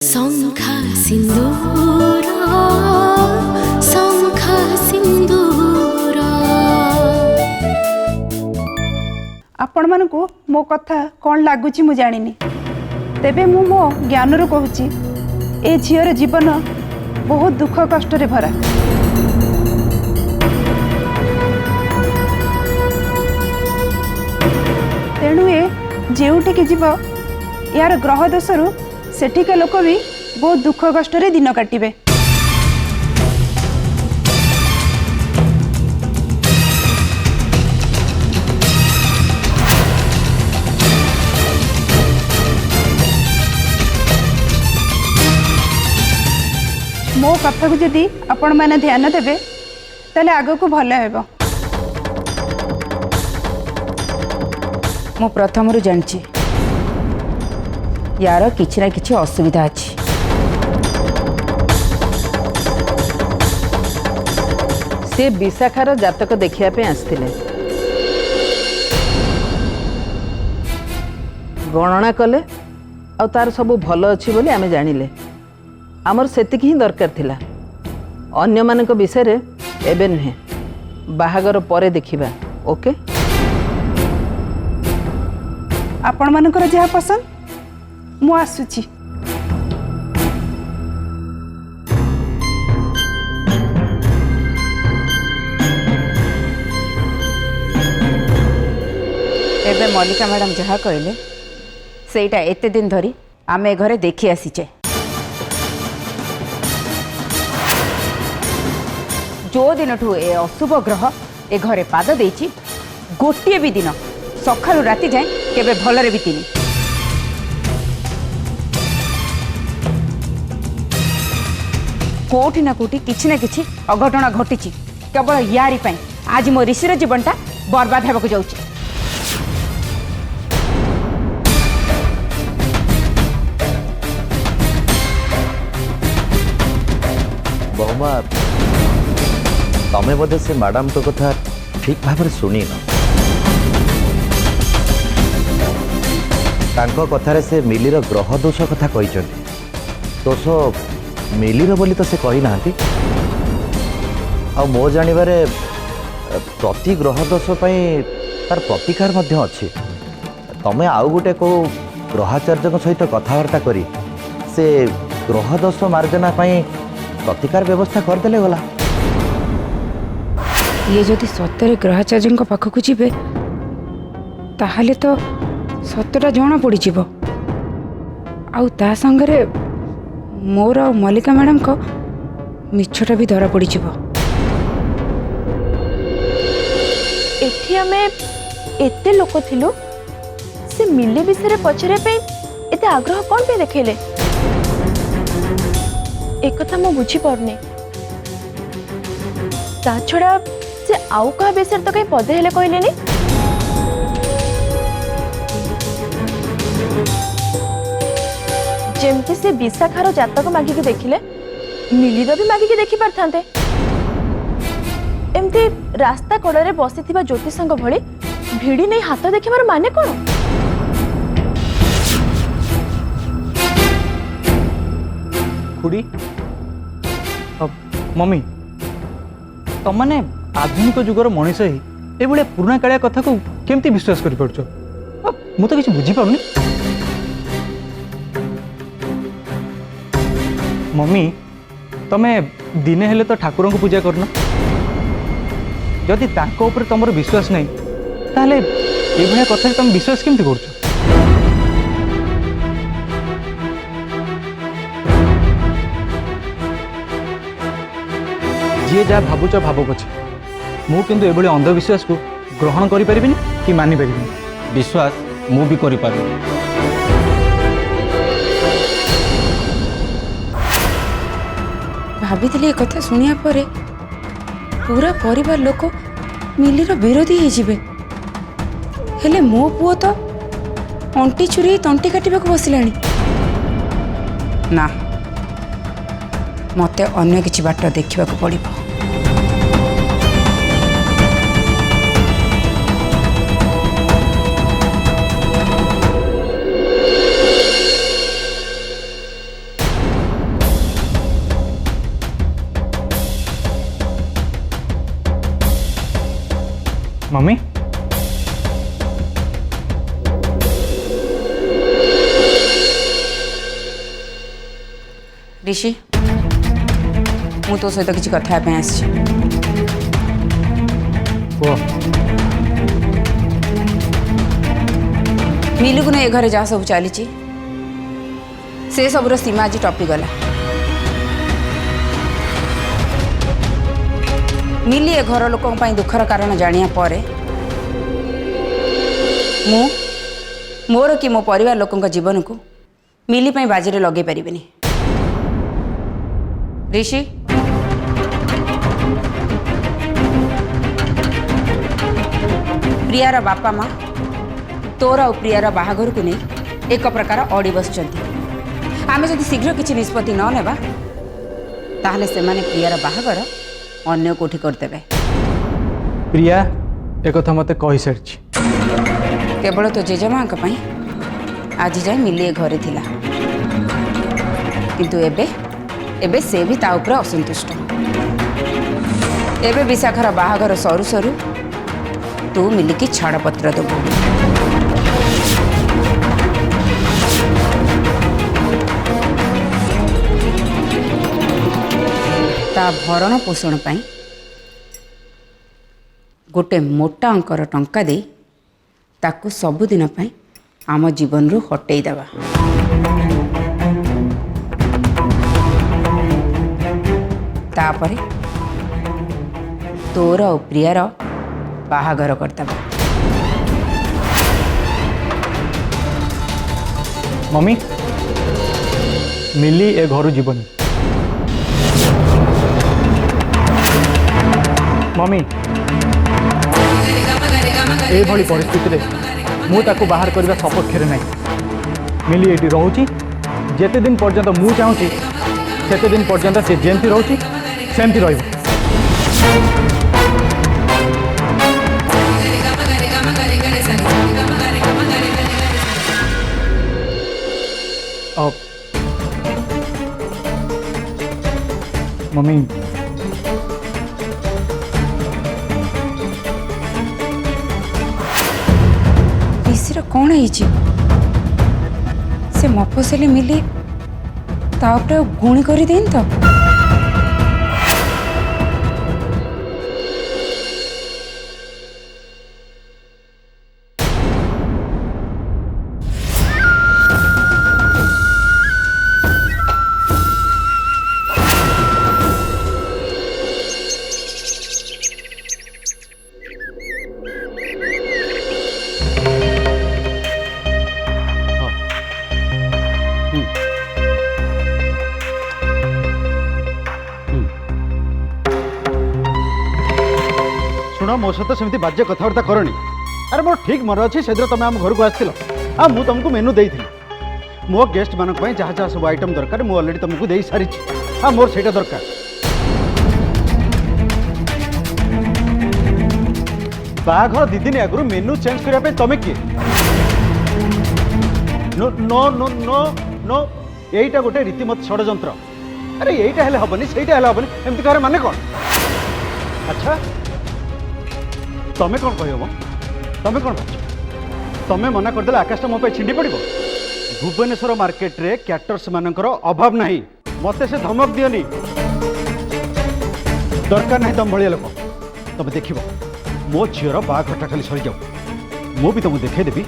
शङ्खा सिन्दूर शङ्खा सिन्दूर। आपण मानकु मो कथा कौन लगुच मु जानी तेबे मु मो ज्ञान कहूँ ए झीर जीवन बहुत दुख कष्ट रे भरा। तेणु ए जेउठिकी जीव यार ग्रह दोषरु सेठिका लोक भी बहुत दुख कष्ट रे दिन काटिबे। मो कथा को जदि आपण मैंने ध्यान देबे ताले आगो को भले हेबो। मु प्रथम रु जानची यार किछि ना किछि असुविधा अछि। से विशाखार जातक देखिया पे आसथिले। गणना कले आ तार सब भल अछि बोली आमे जानिले। आमर सेतिक ही दरकार थिला। अन्य मानक विषय रे एबे नहे बाहागर परे देखिबा। ओके आपण मानकर जहा पसंद मु आसुची। एबे मल्लिका मैडम जहा कहले सेटा एते दिन धरी आमे घरे देखि आसीचे। जो दिन ठू ए अशुभ ग्रह ए घरे पाद देछि गोटे भी दिन सकाळु राति जाए केबे भलरे बीतिनी। कोठी ना कोठी किछि ना किछि अघटना घटिछि। केवल यारी पाई आज मो ऋषिर जीवनटा बर्बाद हेबाकु जाउछि। बहुमा तमें बोधे से मैडम तो कथा ठीक भाव में शुणी न। तांको कथारे से मिलीर ग्रह दोष कथा कही दोष मिलीर बोली तो से कही ना। आ मो जानिबारे प्रति ग्रह दोष पई तार प्रतिकार मध्य अछि। तमें आउ गोटे को ग्रहाचार्य सहित कथबार्ता करी से ग्रह दोष मार्जना पई प्रतिकार व्यवस्था करदेले गला। ये जदि सत्य ग्रहाचार्य पाखक जीवे ताहले तो सत्यटा जना पड़ीज आ संगे मोर और मल्लिका मैडम को मिछटा भी धरा पड़ीज। एठी हमें एते लोक थिलु से मिले विषय पचरे पे एते आग्रह कौन पे देखेले एक कथा मो बुझी परने। ता छड़ा से आउ का विषय तो कहीं पदे हेले कहलेनी। जेमती से विशाखार जातक मागिकी देखिले मिलिद भी मागिकी देखि पारथांते। एमती रास्ता कड़े बसी ज्योतिषंग भली भिड़ी नहीं हाथ देखिबार माने कौन? खुड़ी मम्मी तुम मैंने आधुनिक जुगर मनीष ही ये पुराणा कालिया कथा को केमती विश्वास कर पार्छ? मु तो किसी बुझी पारुनी। मम्मी तमें दिने हेले तो ठाकुर को पूजा करना। जदि तांको ऊपर तुमर विश्वास नहीं ताहले ए भया कथा तुम विश्वास केमती करछ? जी जहाँ भावुच भाव पछे मु किंतु एभली अंधविश्वास को ग्रहण करि परिबिनी कि मानि परिबिनी। विश्वास मु भी करि पारिबी। भाभी कथा शुणिया परे पूरा परिवार लोक मिलीर विरोधी हो जिबे। हेले मो पुओ तो अंटी छुरी तंटी काटिबा को बसिलानी। ना मते अन्य किछि बाट देखिबा को पड़िबो। मम्मी ऋषि मु तो सहित किसी कथा आसी मिलू को ए घरे जहाँ सब चली से सबुर सीमा आज टपिगला मिली ए घर लोक दुखर कारण जानिया पर मोर कि मो परिवार लोकों जीवन को मिली बाजी रे लगे पारिबेनी ऋषि प्रियार बापा माँ तोर आ प्रियार बाहाघर को नहीं एक प्रकार अड़ी बसचंती आमे जदि शीघ्र किसी निष्पत्ति न नेबा ताहले से माने प्रियार बाहाघर अन्य कोठी करदेबे। प्रिया एक कथा मते कहि सारछि केवल तो जेजेमा आज जाए मिली घरे थिला किंतु एबे से भी ता ऊपर असंतुष्ट एबे विशाखर बाहाघर सरू सरू तू मिली की छाड़पत्र देबू ता भरण पोषण पाई गोटे मोटा अंकर टंका दे ताकू सबुदिन पाई आम जीवन रू हटेई देवा तापरे तोर और प्रियार बाहाघर करदेबा। मम्मी मिली ए घर जीवन मम्मी ए भली परिस्थिति रे मु ताको बाहर करबा सपक्ष रे नहीं मिली एटी रहूची जेते दिन पर्यंत मु चाहूची सेते दिन पर्यंत से जेमती रहूची सेमती रहइबो। मम्मी ऋषिर कौन है से मफसली मिली तापर गुणी कर देन तो शुण मो सहित सेमती बाज्य कथबार्ता करनी अरे मोर ठीक मन अच्छी से तुम आम घर को आसथिल हाँ मुझे तुमको मेनू दे मो गेस्ट मान जहाँ जहाँ सब आइटम दरकार मुझे अलरेडी तुमको दे सारी हाँ मोर से दरकार बाघर दी दिन आगु मेनू चेंज करने तुम किए no no no no no यहीटा गोटे रीतिमत षड्यंत्र अरे यहीटा हेले हबनी सेटा हेले हबनी एमती कहर माने कौन अच्छा तमें कौन कह तमें कौन भाव तमें मना करदे आकाश मो पे छिंडी पड़ो भुवनेश्वर मार्केट रे क्याटर्स मानकर अभाव नहीं मते से धमक दियनी दरकार नहीं तुम भाया लोक तुम देख मो झीर बाघटा खाली सरी जाऊ मु भी तुमको देखे देवी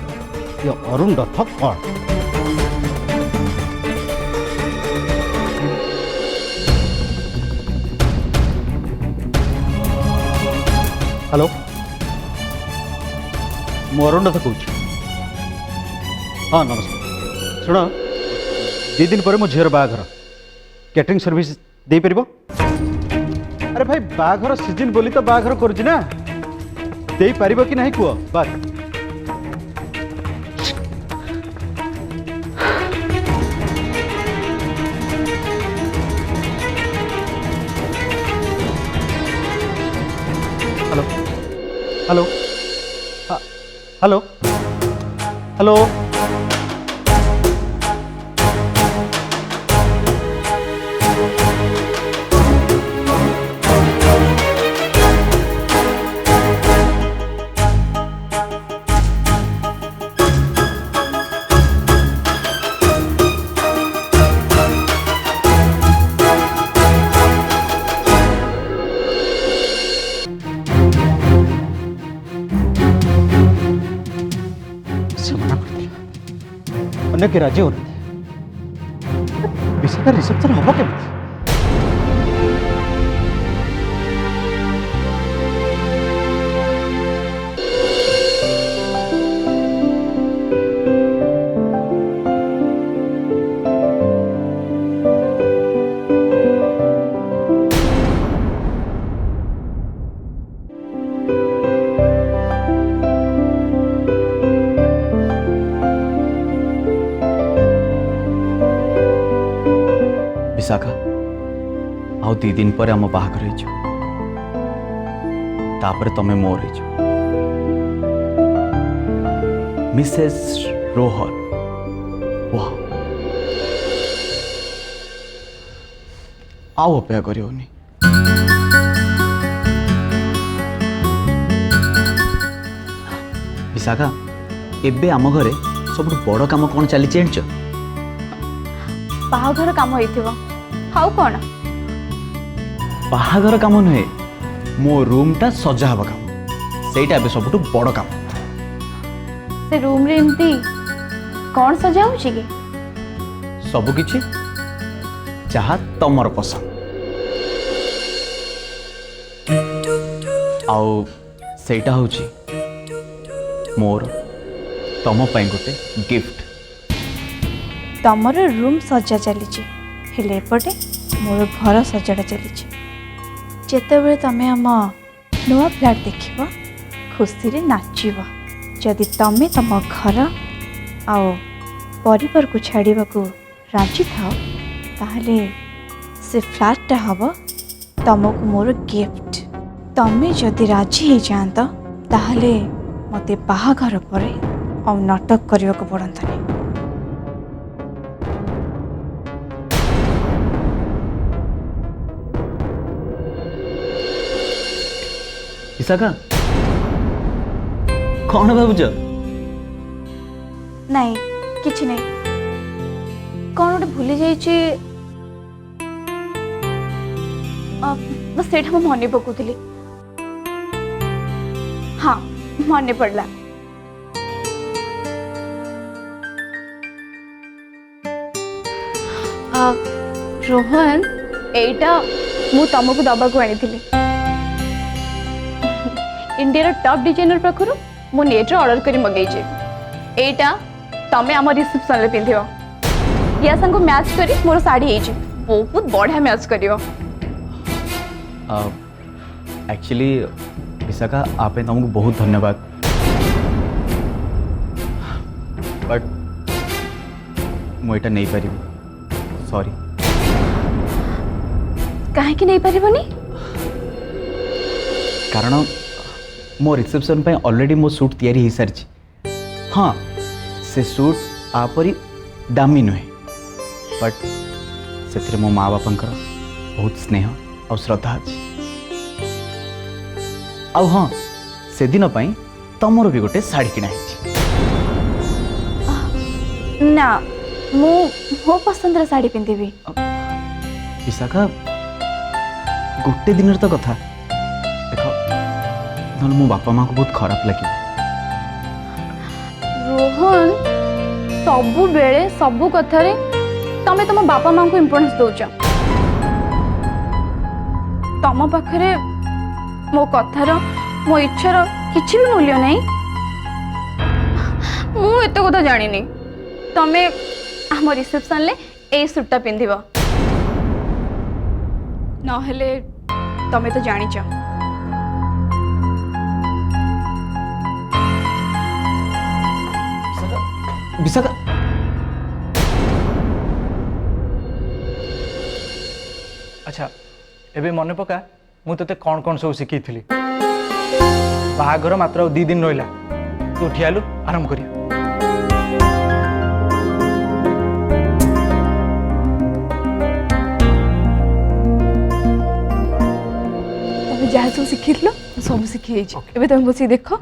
ये अरुण रथ कौन हेलो मु अरुण रथ कौच हाँ नमस्कार शुण दी दिन पर मो झीर बाघर कैटरिंग सर्विस दे पार अरे भाई बाघर सीजन बोली तो बाघर करुच्ची ना दे पार कि नहीं कुह बाघ हेलो हेलो हेलो हेलो अन्य के राजी होते विशाखा रिसेप्शन हम के विशाखा आउ 2 दिन पर आम बाहागर तापर तमें मोर मिसेस रोहन वाह आओ अपेक्षा करियोनी विशाखा एबे आम घरे सब बड़ काम कौन चली जानच बाहाघर काम होइथिबो हाउ कोन बाहागर काम नुहे मो रूम टा सजा हवा काम सेटा एबे सबटु बड़ काम से रूम रे एमती कौन सजा होछि कि सब किछि जहा तमर पसंद आउ सेटा होछि मोर तम पई गोटे गिफ्ट तमर रूम सजा चली हेले एपटे मोर घर सजाड़ा चली जेतेबेले तमे आम नुआ फ्लैट देखिब खुशी रे नाचिब जदि तमे तम घर आओ परिवार को छाड़ीबा को राजी थाओ ताहले से फ्लैटा हब तमको मोर गिफ्ट तमे जदि राजी हो जात ताहले मते बाहाघर परे और नाटक करने को पड़तानी विशाखा कौन भावुच नहीं किछि नहीं कौन गोटे भूली जाइए सेठा मुझे मन पकाउली हाँ मन पड़ला रोहन एटा मु तुमको दबाक आनी इंडिया टॉप डिजाइनर पाखु मु नेट ऑर्डर करी मगेजे एटा तमे आम रिसेप्शन रे पिंधियो या संग मैच करी मोर साड़ी हेजी बहुत बढ़िया मैच करियो एक्चुअली विशाखा आप तुमको बहुत धन्यवाद बट मुझे नहीं पारि सॉरी काहे कि नहीं पारिबनी कारण मो रिसेप्शन पे ऑलरेडी मो सूट तैयारी हो सारी हाँ से सूट आपरी दामी नुहे बट से मो माँ बापा बहुत स्नेह और श्रद्धा अच्छी आउ हाँ से दिन पाई तमर भी गोटे साड़ी किना ना मो पसंद साड़ी पिंधिबी विशाखा गोटे दिन तो कथा देख ना मो बापा माँ को बहुत खराब लगे रोहन सबु बेले सबु कथारे तमे तम बापा माँ को इम्पोर्टेंस दौच तम पाखरे मो कथार मो इच्छार किछि भी मूल्य नहीं मु एत कथा जानी तमे आम रिसेप्शन ले ए सूटटा पिंधिब नहेले तमे तो जानिच विशाखा अच्छा एबे मन पका मु तते कौन कौन सब शिखी थी बाहागर मात्र 2 दिन रहा तू उठियालु आरंभ करिया जहाँ सब शिखी सब शिखी एबे तुम बस देख खाऊँ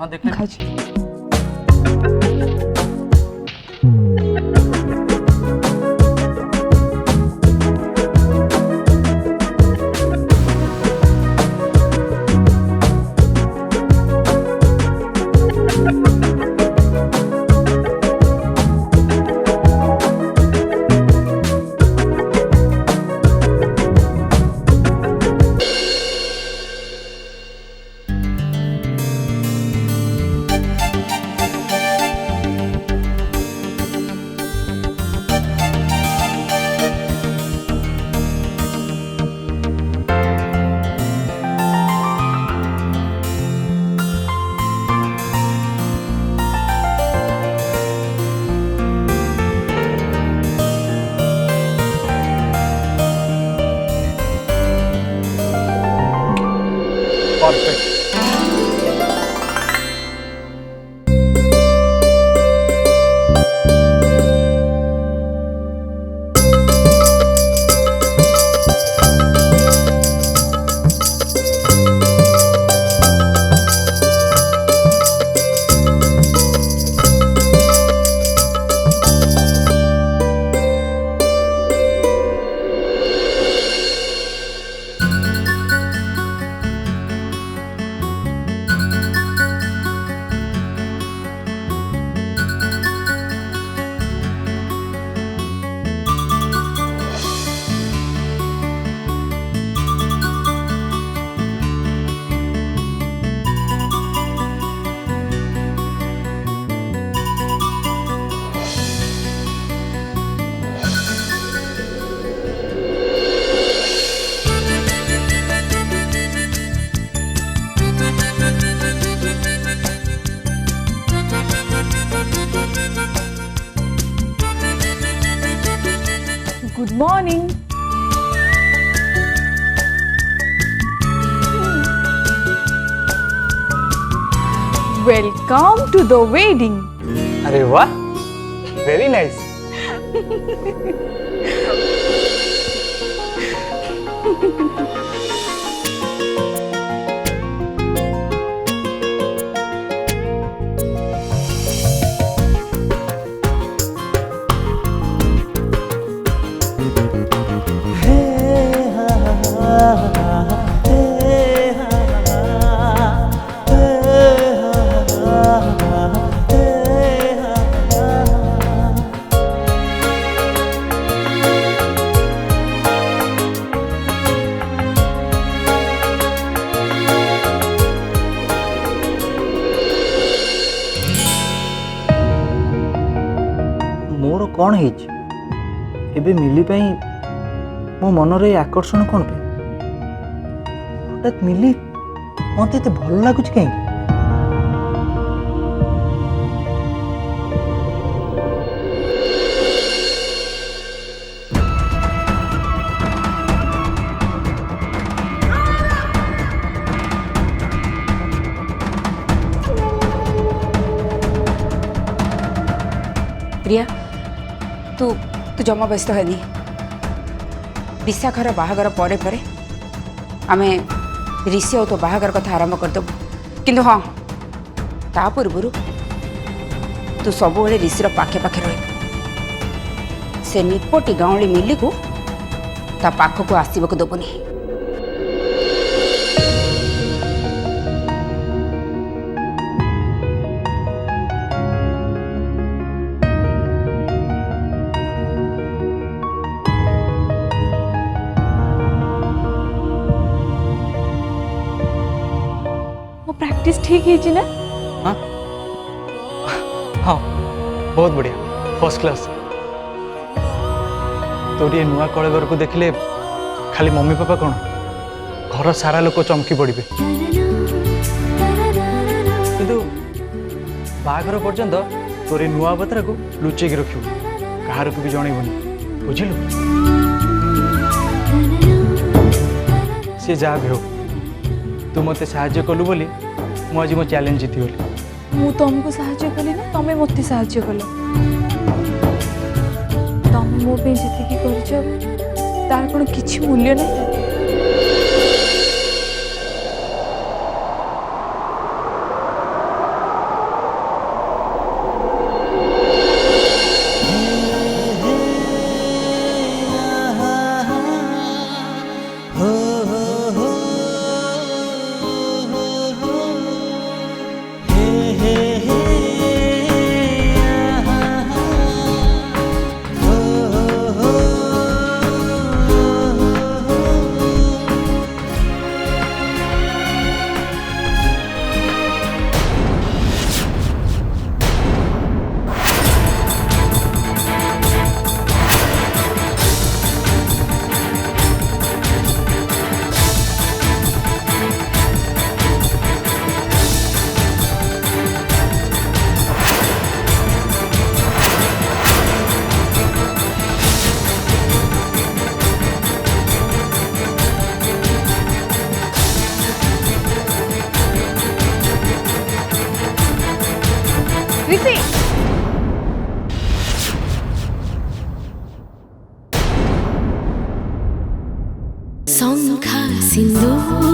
perfect. Good morning. Welcome to the wedding. अरे वाह, वेरी नाइस। मोर कौन है एबे मिली पाई मो मनर ये आकर्षण कौन पे हठात मिली मत एत भल लगुच कहीं प्रिया तू तू जमा व्यस्त है विशाखर बाहागर परे परे आमे ऋषि और तो बाहागर कथा आरंभ करदेबू किंतु हाँ ता पूर्व तू सब ऋषिर पाखे पाखे रह से निपटी गाँवली मिली को ता पाखक आसवाक देबुनी। प्रैक्टिस ठीक है ना? हाँ हाँ बहुत बढ़िया, फर्स्ट क्लास। तोर ये नुआ कलेवर को देखले खाली मम्मी पापा कौन घर सारा लोक चमकी पड़े किंतु बाघर पर्यंत तोर नुआ बतरा को लुचेक रखियो कहार को भी जनइबनी बुझिलु। सी जहाँ भी हो तू मत साहाଯ୍य कलु बोली मु आज मो चैलेंज जीती गली। मु तुमको साहाଯ୍य कली ना तमे मते साहाଯ୍य कल। तमे मो पे जति की करछ तार कोन किछि मूल्य नहीं। ରିଷି ଶଙ୍ଖା ସିନ୍ଦୁର